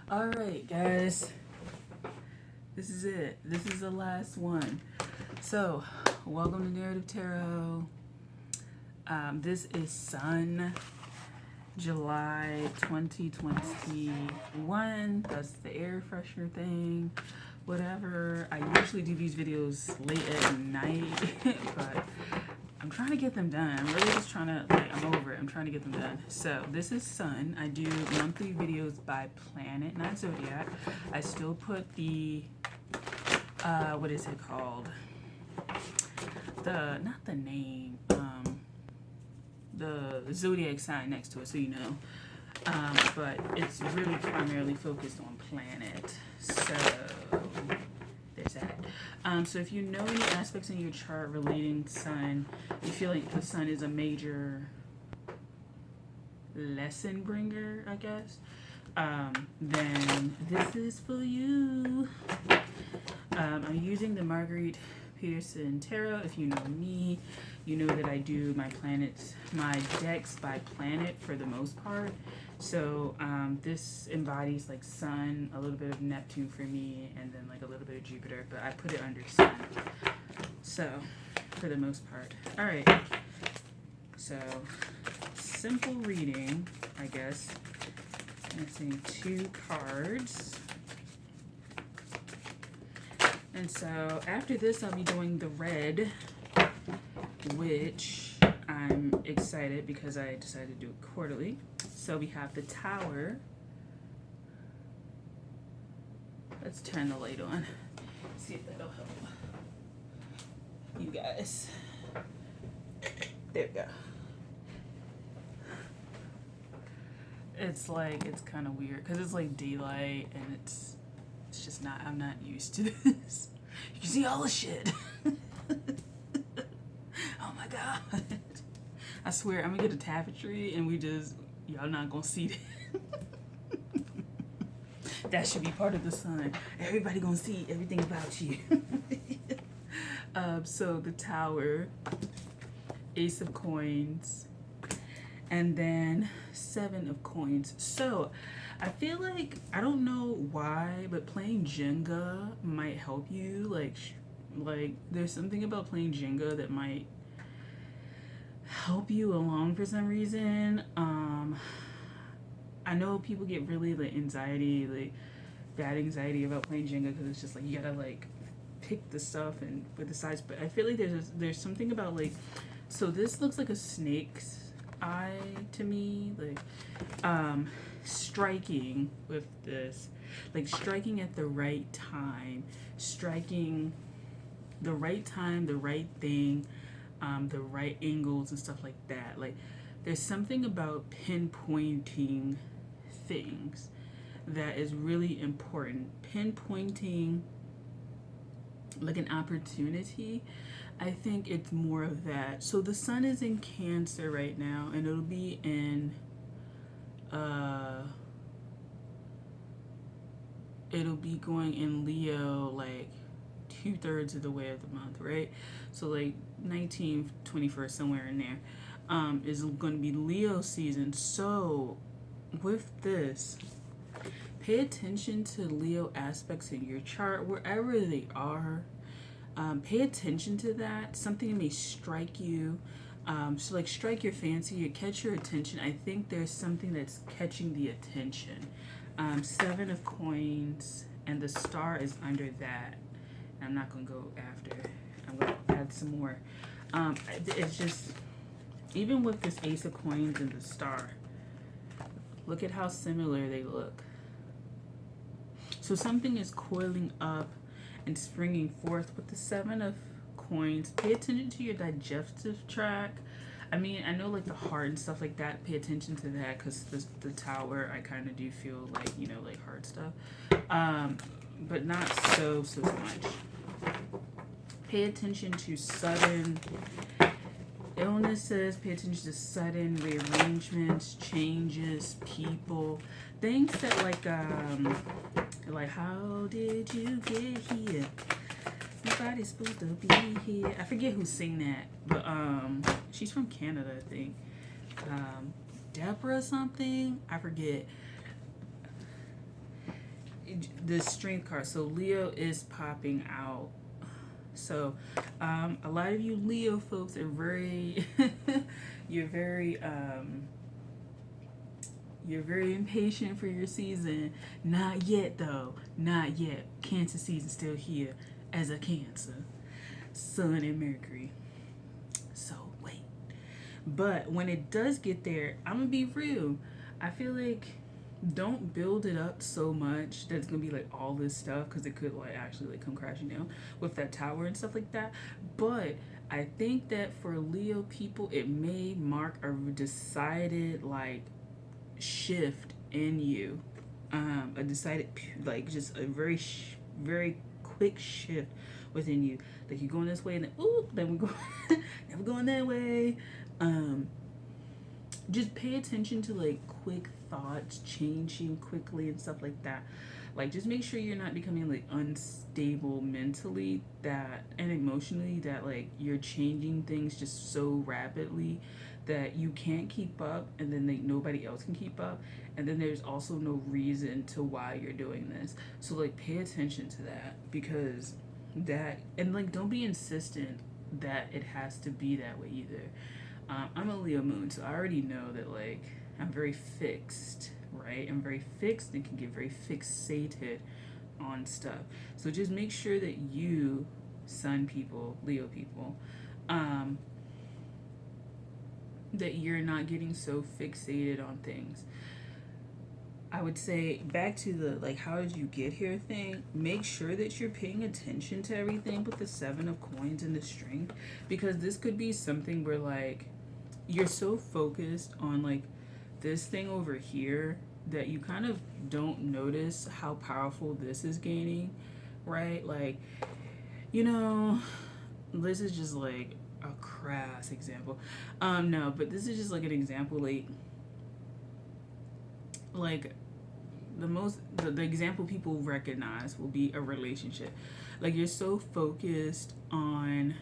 All right, guys. This is it. This is the last one. So, welcome to Narrative Tarot. This is Sun, July 2021. That's the air freshener thing. Whatever. I usually do these videos late at night, but I'm trying to get them done. I'm really just trying to, I'm over it. I'm trying to get them done. So, this is Sun. I do monthly videos by planet, not zodiac. I still put the, what is it called? Not the name, the zodiac sign next to it, so you know. But it's really primarily focused on planet. So, there's that. So if you know any aspects in your chart relating Sun, you feel like the Sun is a major lesson bringer, I guess, then this is for you. I'm using the Marguerite Peterson Tarot. If you know me, you know that I do my decks by planet for the most part. So this embodies like Sun, a little bit of Neptune for me, and then like a little bit of Jupiter, but I put it under Sun. So for the most part. All right. So simple reading, I guess. I'm seeing 2 cards. And so after this, I'll be doing the red, which I'm excited because I decided to do it quarterly. So we have the Tower. Let's turn the light on. See if that'll help you guys. There we go. It's kind of weird because it's like daylight and it's just not, I'm not used to this. You can see all the shit. Oh my God. I swear, I'm gonna get a tapestry and y'all not gonna see that. That should be part of the Sun. Everybody gonna see everything about you. So the Tower, Ace of Coins, and then 7 of Coins. So I feel like, I don't know why, but playing Jenga might help you. Like there's something about playing Jenga that might help you along for some reason. I know people get really like anxiety, like bad anxiety about playing Jenga because it's just like you gotta like pick the stuff and with the sides. But I feel like there's something about like, so this looks like a snake's eye to me, like striking with this, like striking at the right time, striking the right time, the right thing, the right angles and stuff like that. Like there's something about pinpointing things that is really important. Pinpointing like an opportunity, I think it's more of that. So the Sun is in Cancer right now, and it'll be in it'll be going in Leo like 2/3 of the way of the month, right? So like 19th, 21st, somewhere in there, is going to be Leo season. So with this, pay attention to Leo aspects in your chart, wherever they are. Pay attention to that. Something may strike you. So like strike your fancy, or catch your attention. I think there's something that's catching the attention. 7 of Coins, and the Star is under that. I'm not going to go after. I'm going to add some more. It's just, even with this Ace of Coins and the Star, look at how similar they look. So something is coiling up and springing forth with the 7 of Coins. Pay attention to your digestive tract. I mean, I know like the heart and stuff like that, pay attention to that, because the Tower, I kind of do feel like, you know, like heart stuff. But not so much. Pay attention to sudden illnesses, pay attention to sudden rearrangements, changes, people, things that like how did you get here? Nobody's supposed to be here. I forget who sang that, but she's from Canada, I think. Deborah something, I forget. the strength card. So Leo is popping out. So a lot of you Leo folks are very, you're very, you're very impatient for your season. Not yet, though. Not yet. Cancer season still here as a Cancer. Sun and Mercury. So wait. But when it does get there, I'm gonna be real. I feel like don't build it up so much that it's gonna be like all this stuff, because it could like actually like come crashing down with that tower and stuff like that. But I think that for Leo people, it may mark a decided like shift in you, a decided like just a very very quick shift within you. Like you're going this way and then ooh, then we go, then we're going that way. Just pay attention to like quick thoughts changing quickly and stuff like that. Like just make sure you're not becoming like unstable mentally that and emotionally, that like you're changing things just so rapidly that you can't keep up, and then like nobody else can keep up, and then there's also no reason to why you're doing this. So like pay attention to that, because that, and like don't be insistent that it has to be that way either. I'm a Leo moon, so I already know that like I'm very fixed, right? I'm very fixed and can get very fixated on stuff. So just make sure that you, Sun people, Leo people, that you're not getting so fixated on things. I would say back to the like how did you get here thing, make sure that you're paying attention to everything with the 7 of coins and the strength, because this could be something where like you're so focused on like this thing over here that you kind of don't notice how powerful this is gaining, right? Like, you know, this is just like a crass example. No, but this is just like an example, like the example people recognize will be a relationship. Like you're so focused on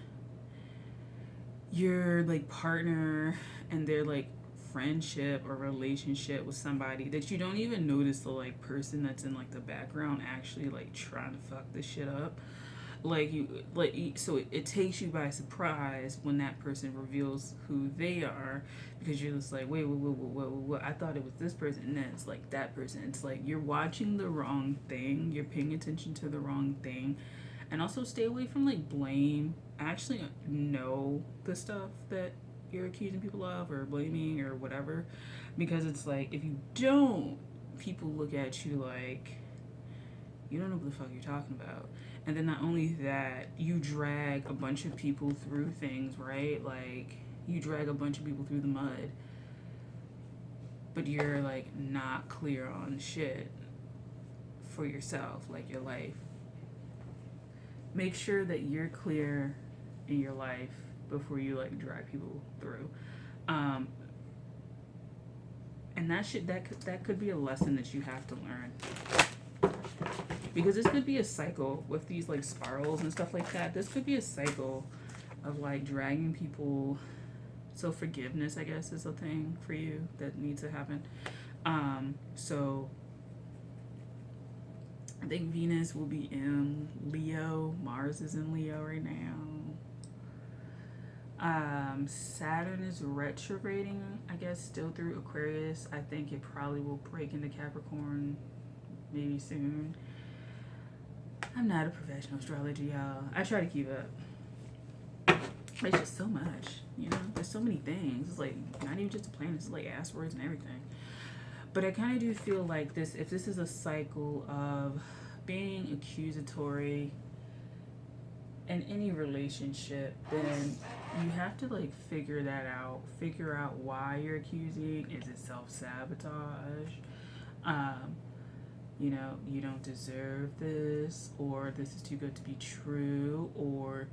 your like partner and their like friendship or relationship with somebody that you don't even notice the like person that's in like the background actually like trying to fuck this shit up. Like you like so it takes you by surprise when that person reveals who they are, because you're just like wait, I thought it was this person, and then it's like that person. It's like you're watching the wrong thing, you're paying attention to the wrong thing. And also stay away from like blame. Actually know the stuff that you're accusing people of or blaming or whatever, because it's like if you don't, people look at you like you don't know what the fuck you're talking about. And then not only that, you drag a bunch of people through things, right? Like you drag a bunch of people through the mud, but you're like not clear on shit for yourself, like your life. Make sure that you're clear in your life before you like drag people through. And that could be a lesson that you have to learn, because this could be a cycle with these like spirals and stuff like that. This could be a cycle of like dragging people. So forgiveness, I guess, is a thing for you that needs to happen. So I think Venus will be in Leo. Mars is in Leo right now. Saturn is retrograding, I guess, still through Aquarius. I think it probably will break into Capricorn maybe soon. I'm not a professional astrologer, y'all. I try to keep up. It's just so much, you know? There's so many things. It's like not even just the planets, it's like asteroids and everything. But I kind of do feel like this, if this is a cycle of being accusatory in any relationship, then you have to like figure that out. Figure out why you're accusing. Is it self-sabotage? You know, you don't deserve this, or this is too good to be true, or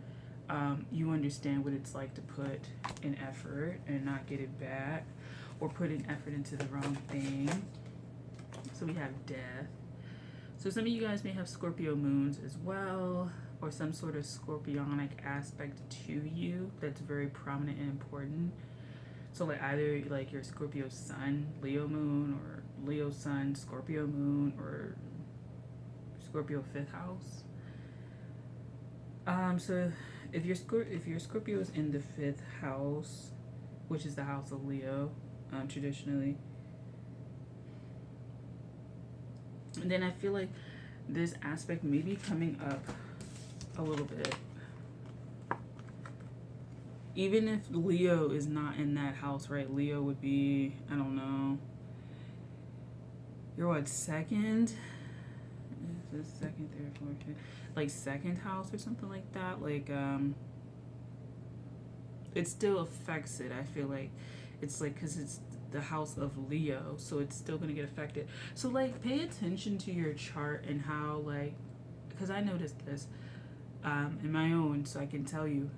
you understand what it's like to put in effort and not get it back, or putting effort into the wrong thing. So we have death. So some of you guys may have Scorpio moons as well, or some sort of scorpionic aspect to you that's very prominent and important. So like either like your Scorpio sun, Leo moon, or Leo sun, Scorpio moon, or Scorpio fifth house. So if your Scorpio is in the fifth house, which is the house of Leo, traditionally, then I feel like this aspect may be coming up a little bit. Even if Leo is not in that house, right? Leo would be, I don't know, you're what, second? Is this second, third, fourth, fifth? Like second house or something like that? Like, it still affects it. I feel like it's like, because it's the house of Leo, so it's still going to get affected. So, like, pay attention to your chart and how, like, because I noticed this in my own, so I can tell you,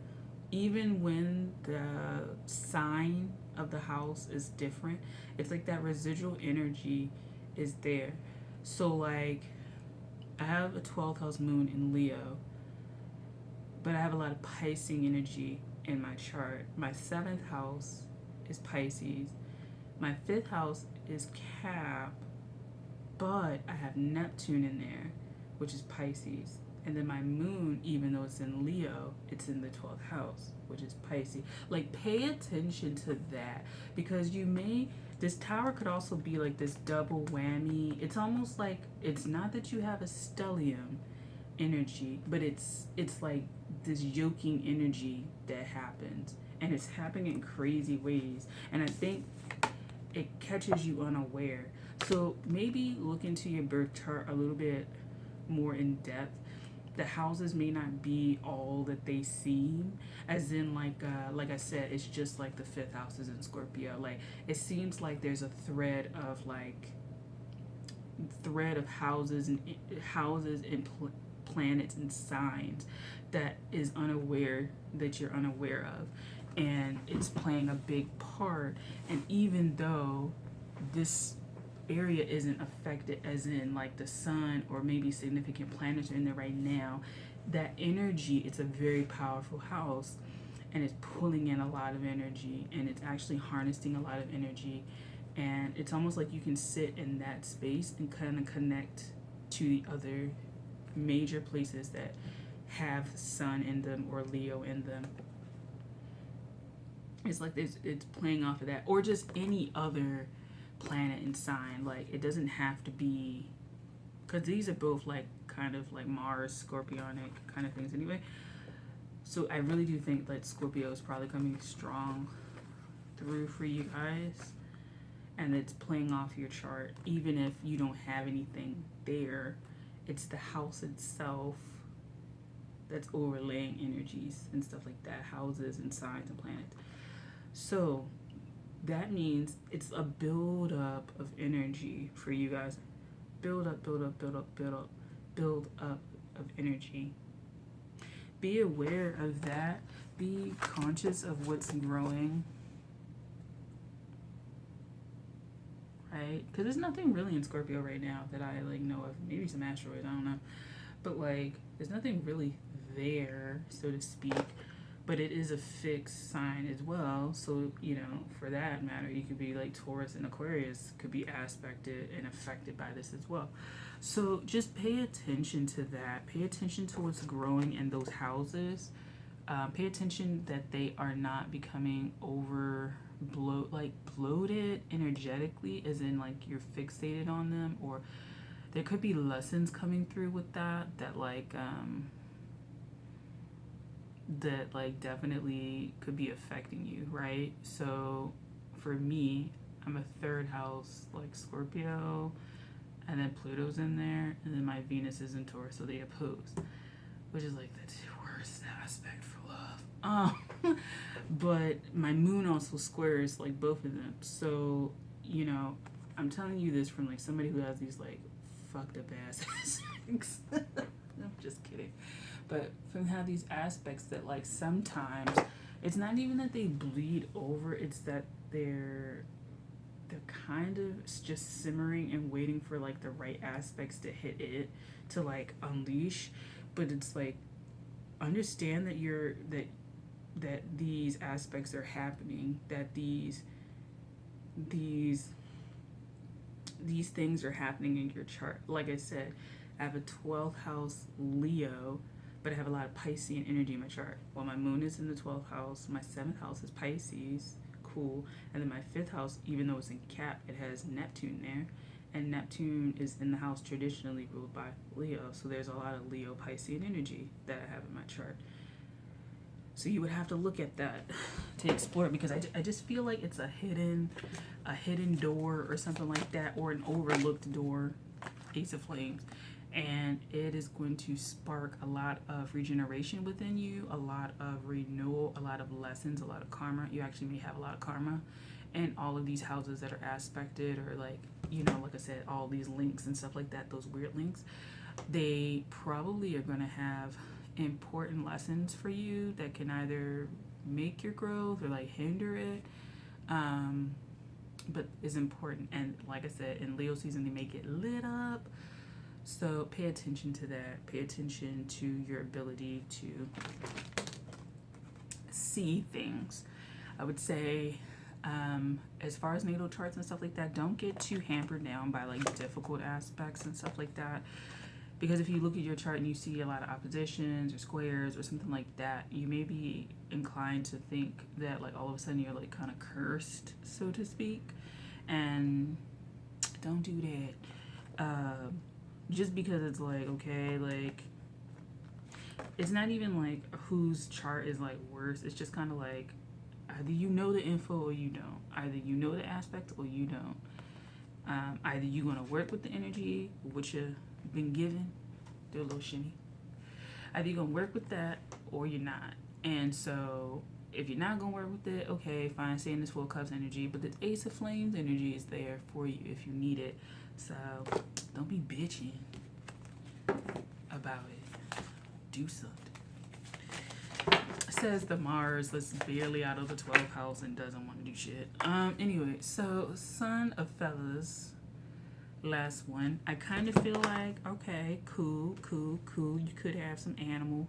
even when the sign of the house is different, it's like that residual energy is there. So, like, I have a 12th house moon in Leo, but I have a lot of Piscean energy in my chart. My 7th house is Pisces. My 5th house is Cap, but I have Neptune in there, which is Pisces. And then my moon, even though it's in Leo, it's in the 12th house, which is Pisces. Like, pay attention to that, because this tower could also be like this double whammy. It's almost like, it's not that you have a stellium energy, but it's like this yoking energy that happens, and it's happening in crazy ways, and I think it catches you unaware. So maybe look into your birth chart a little bit more in depth. The houses may not be all that they seem, as in like I said, it's just like the 5th house is in Scorpio. Like, it seems like there's a thread of houses and planets and signs that is unaware, that you're unaware of, and it's playing a big part. And even though this area isn't affected, as in like the sun or maybe significant planets are in there right now, that energy, it's a very powerful house, and it's pulling in a lot of energy, and it's actually harnessing a lot of energy, and it's almost like you can sit in that space and kind of connect to the other major places that have sun in them or Leo in them. It's like it's playing off of that, or just any other planet and sign. Like, it doesn't have to be, because these are both like kind of like Mars scorpionic kind of things anyway. So I really do think that Scorpio is probably coming strong through for you guys, and it's playing off your chart. Even if you don't have anything there, it's the house itself that's overlaying energies and stuff like that, houses and signs and planets. So that means it's a build up of energy for you guys. Build up of energy. Be aware of that. Be conscious of what's growing. Right? Because there's nothing really in Scorpio right now that I like know of. Maybe some asteroids, I don't know. But like, there's nothing really there, so to speak. But it is a fixed sign as well. So, you know, for that matter, you could be like Taurus and Aquarius could be aspected and affected by this as well. So just pay attention to that. Pay attention to what's growing in those houses. Pay attention that they are not becoming bloated energetically, as in like you're fixated on them, or there could be lessons coming through with that definitely could be affecting you, right? So for me, I'm a 3rd house like Scorpio, and then Pluto's in there, and then my Venus is in Taurus, so they oppose, which is like the worst aspect for love. But my moon also squares like both of them. So, you know, I'm telling you this from like somebody who has these like fucked up ass aspects. I'm just kidding. But from how these aspects that like sometimes it's not even that they bleed over, it's that they're kind of just simmering and waiting for like the right aspects to hit it to like unleash. But it's like, understand that that these aspects are happening, that these things are happening in your chart. Like I said, I have a 12th house Leo, but I have a lot of Piscean energy in my chart. Well, my moon is in the 12th house. My 7th house is Pisces. Cool. And then my 5th house, even though it's in Cap, it has Neptune there. And Neptune is in the house traditionally ruled by Leo. So there's a lot of Leo Piscean energy that I have in my chart. So you would have to look at that to explore it, because I just feel like it's a hidden door or something like that, or an overlooked door, Ace of Flames. And it is going to spark a lot of regeneration within you, a lot of renewal, a lot of lessons, a lot of karma. You actually may have a lot of karma in all of these houses that are aspected, or like, you know, like I said, all these links and stuff like that, those weird links. They probably are going to have important lessons for you that can either make your growth or like hinder it, but is important. And like I said, in Leo season, they make it lit up. So pay attention to that. Pay attention to your ability to see things. I would say, as far as natal charts and stuff like that, don't get too hampered down by like difficult aspects and stuff like that. Because if you look at your chart and you see a lot of oppositions or squares or something like that, you may be inclined to think that like all of a sudden you're like kind of cursed, so to speak. And don't do that. Just because it's like, okay, like, it's not even like whose chart is like worse. It's just kind of like either you know the info or you don't. Either you know the aspect or you don't. Either you're going to work with the energy, which you've been given. Do a little shimmy. Either you're going to work with that or you're not. And so if you're not going to work with it, okay, fine, stay in this 4 cups energy. But the Ace of Flames energy is there for you if you need it. So don't be bitching about it. Do something. Says the Mars that's barely out of the 12th house and doesn't want to do shit. Anyway, so Son of Feathers, last one. I kind of feel like, okay, cool. You could have some animal,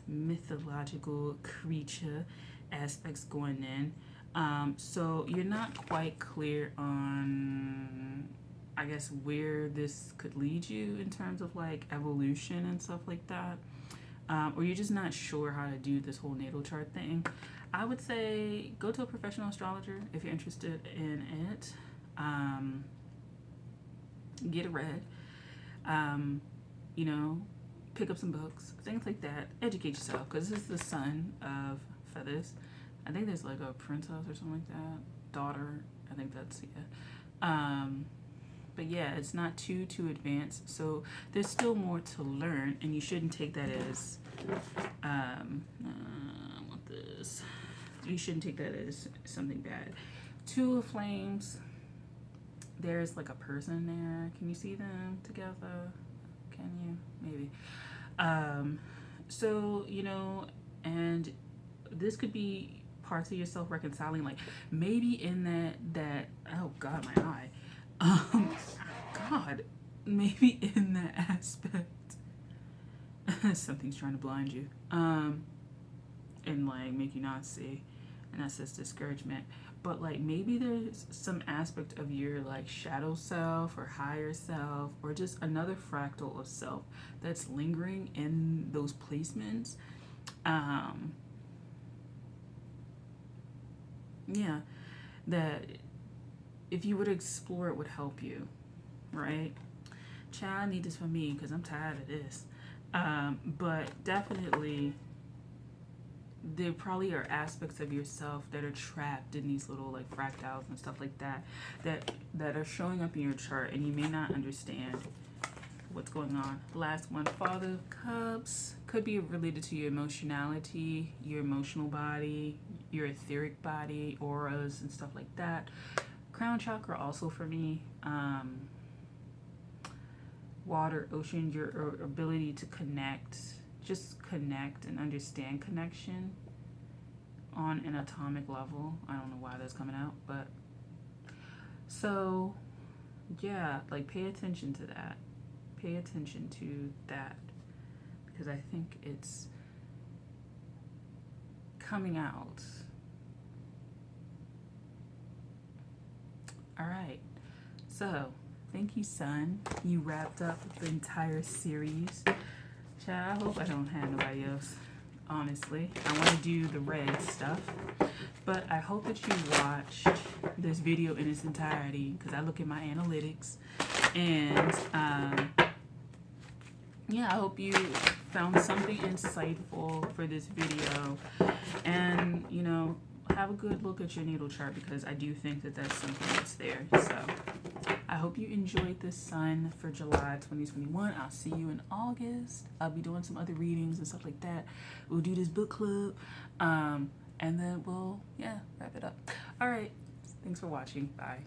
mythological creature aspects going in. So you're not quite clear on, I guess, where this could lead you in terms of like evolution and stuff like that. Or you're just not sure how to do this whole natal chart thing. I would say go to a professional astrologer if you're interested in it. Get it read. You know, pick up some books, things like that. Educate yourself, because this is the Son of Feathers. I think there's like a princess or something like that. Daughter, I think that's, yeah. But yeah, it's not too advanced. So there's still more to learn, and you shouldn't take that as, I want this. You shouldn't take that as something bad. 2 of Flames, there's like a person there. Can you see them together? Can you? Maybe. So, you know, and this could be parts of yourself reconciling, like maybe in that oh god, my eye, god, maybe in that aspect something's trying to blind you, and like make you not see, and that says discouragement. But like maybe there's some aspect of your like shadow self or higher self or just another fractal of self that's lingering in those placements. Yeah, that if you would explore it would help you, right? Child, I need this for me because I'm tired of this. But definitely there probably are aspects of yourself that are trapped in these little like fractals and stuff like that that are showing up in your chart, and you may not understand what's going on. Last one, Father of Cups, could be related to your emotionality, your emotional body, your etheric body, auras and stuff like that. Crown chakra also for me. Water, ocean, your ability to connect, just connect and understand connection on an atomic level. I don't know why that's coming out, but so yeah, like pay attention to that. Pay attention to that, because I think it's coming out. All right, so Thank you, son. You wrapped up the entire series. Child, I hope I don't have nobody else. Honestly, I want to do the red stuff, but I hope that you watched this video in its entirety because I look at my analytics, and yeah, I hope you found something insightful for this video, and you know, have a good look at your natal chart because I do think that that's something that's there. So I hope you enjoyed this sun for July 2021. I'll see you in August. I'll be doing some other readings and stuff like that. We'll do this book club, and then we'll wrap it up. All right, thanks for watching. Bye.